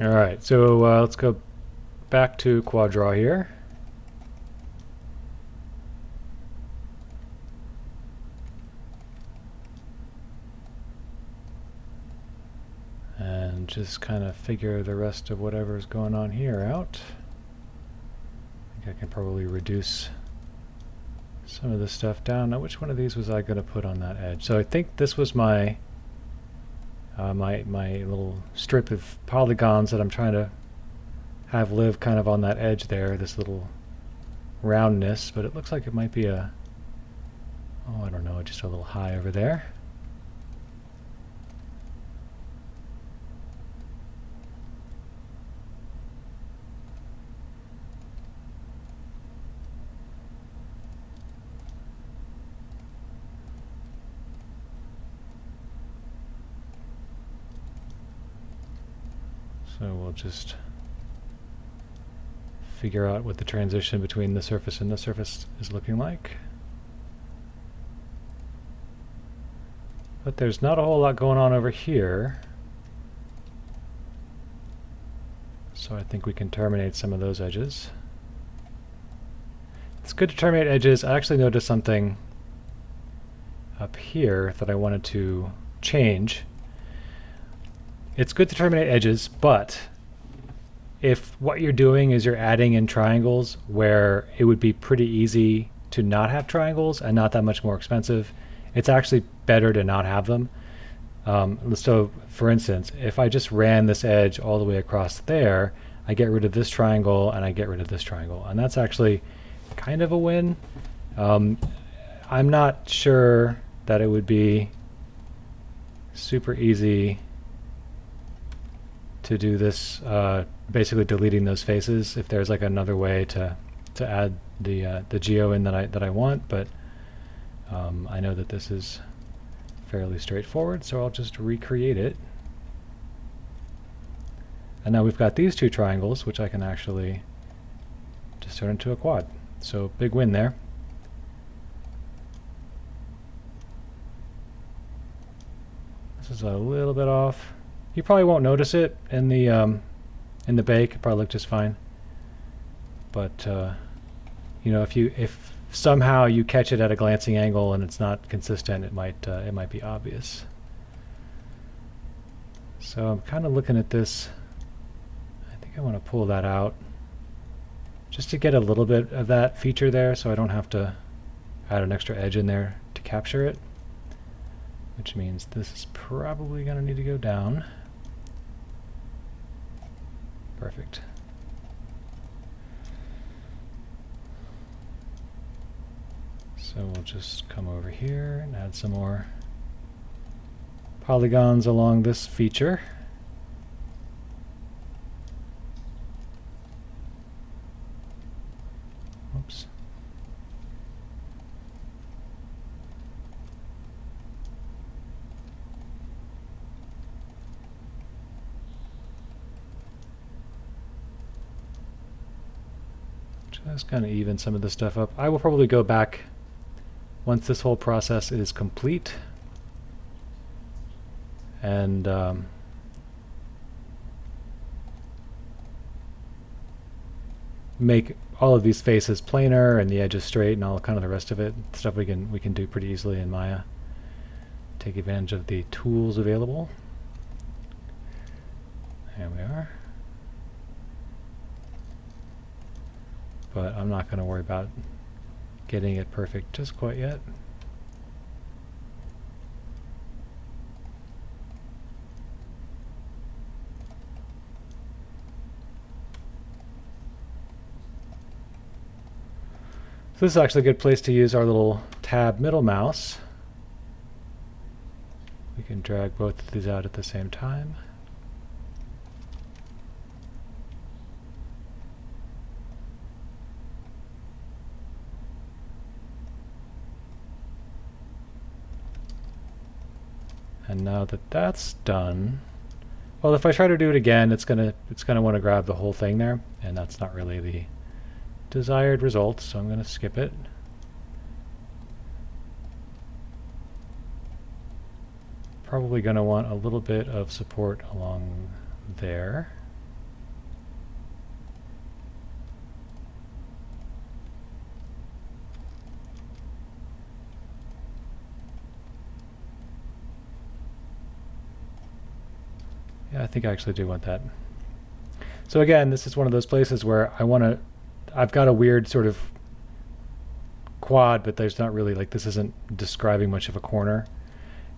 Alright, so let's go back to quad draw here. And just kind of figure the rest of whatever's going on here out. I think I can probably reduce some of this stuff down. Now, which one of these was I going to put on that edge? So I think this was my my little strip of polygons that I'm trying to have live kind of on that edge there, this little roundness, but it looks like it might be a, oh, I don't know, just a little high over there. So we'll just figure out what the transition between the surface and the surface is looking like. But there's not a whole lot going on over here. So I think we can terminate some of those edges. It's good to terminate edges. I actually noticed something up here that I wanted to change. It's good to terminate edges, but if what you're doing is you're adding in triangles where it would be pretty easy to not have triangles and not that much more expensive, it's actually better to not have them. So for instance, if I just ran this edge all the way across there, I get rid of this triangle and I get rid of this triangle, and that's actually kind of a win. I'm not sure that it would be super easy to do this, basically deleting those faces, if there's like another way to add the geo in that I want, but I know that this is fairly straightforward, so I'll just recreate it. And now we've got these two triangles, which I can actually just turn into a quad. So big win there. This is a little bit off. You probably won't notice it in the bake. It probably look just fine. But you know, if somehow you catch it at a glancing angle and it's not consistent, it might be obvious. So I'm kind of looking at this. I think I want to pull that out just to get a little bit of that feature there, so I don't have to add an extra edge in there to capture it. Which means this is probably going to need to go down. Perfect. So we'll just come over here and add some more polygons along this feature. Oops. Just kind of even some of this stuff up. I will probably go back once this whole process is complete and make all of these faces planar and the edges straight and all kind of the rest of it. Stuff we can do pretty easily in Maya. Take advantage of the tools available. There we are. But I'm not going to worry about getting it perfect just quite yet. So this is actually a good place to use our little tab middle mouse. We can drag both of these out at the same time. And now that that's done, well, if I try to do it again, it's gonna want to grab the whole thing there, and that's not really the desired result, so I'm going to skip it. Probably going to want a little bit of support along there. Yeah, I think I actually do want that. So again, this is one of those places where I've got a weird sort of quad, but there's not really, like, this isn't describing much of a corner.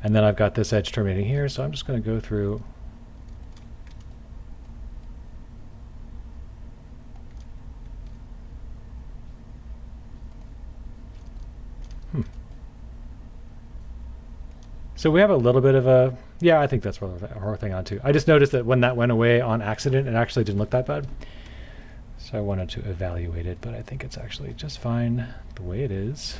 And then I've got this edge terminating here, so I'm just going to go through. So we have a little bit of a, yeah, I think that's what we're thing on too. I just noticed that when that went away on accident, it actually didn't look that bad. So I wanted to evaluate it, but I think it's actually just fine the way it is.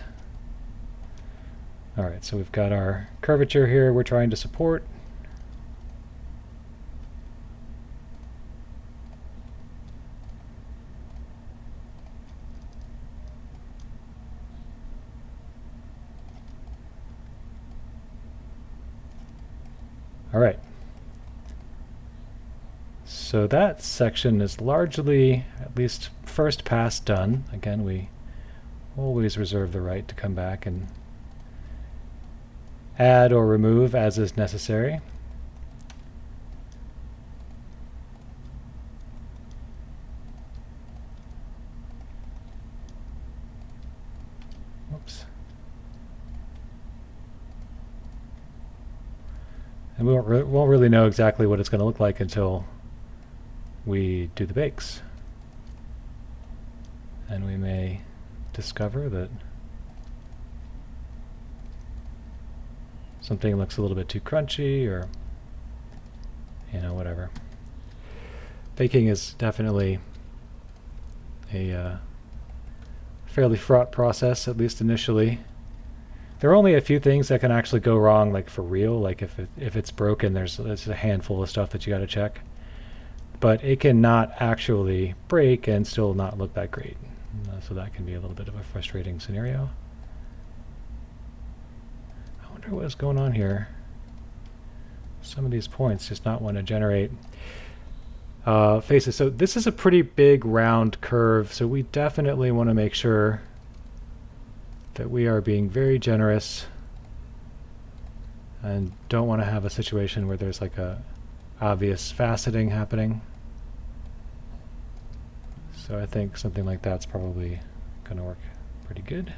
All right, so we've got our curvature here we're trying to support. All right. So that section is largely, at least first pass, done. Again, we always reserve the right to come back and add or remove as is necessary. Whoops. And we won't really know exactly what it's going to look like until we do the bakes. And we may discover that something looks a little bit too crunchy, or, you know, whatever. Baking is definitely a fairly fraught process, at least initially. There are only a few things that can actually go wrong, like for real. Like if it's broken, there's a handful of stuff that you got to check. But it can not actually break and still not look that great. So that can be a little bit of a frustrating scenario. I wonder what's going on here. Some of these points just not want to generate faces. So this is a pretty big round curve, so we definitely want to make sure that we are being very generous and don't want to have a situation where there's like a obvious faceting happening. So I think something like that's probably going to work pretty good.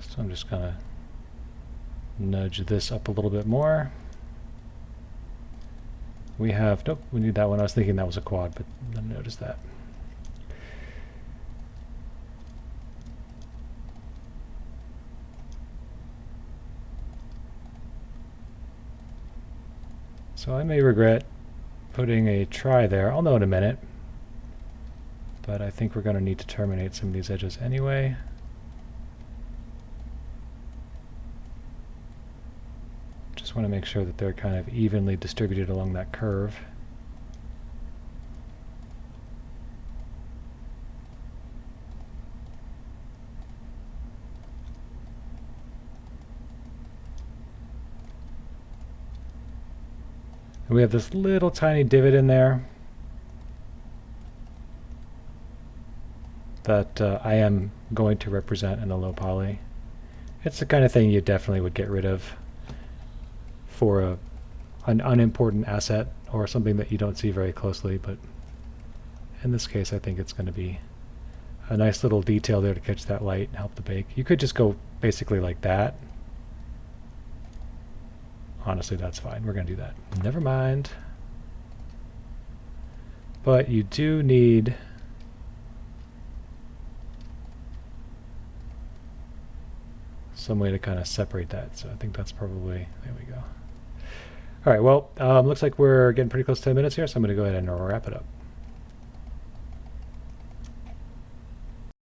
So I'm just going to nudge this up a little bit more. We have, nope, we need that one. I was thinking that was a quad, but I didn't notice that. So I may regret putting a try there. I'll know in a minute. But I think we're going to need to terminate some of these edges anyway. Just want to make sure that they're kind of evenly distributed along that curve. And we have this little tiny divot in there that I am going to represent in a low poly. It's the kind of thing you definitely would get rid of for an unimportant asset or something that you don't see very closely, but in this case I think it's going to be a nice little detail there to catch that light and help the bake. You could just go basically like that. Honestly, that's fine. We're going to do that. Never mind. But you do need some way to kind of separate that. So I think that's probably, there we go. All right, well, looks like we're getting pretty close to 10 minutes here, so I'm going to go ahead and wrap it up.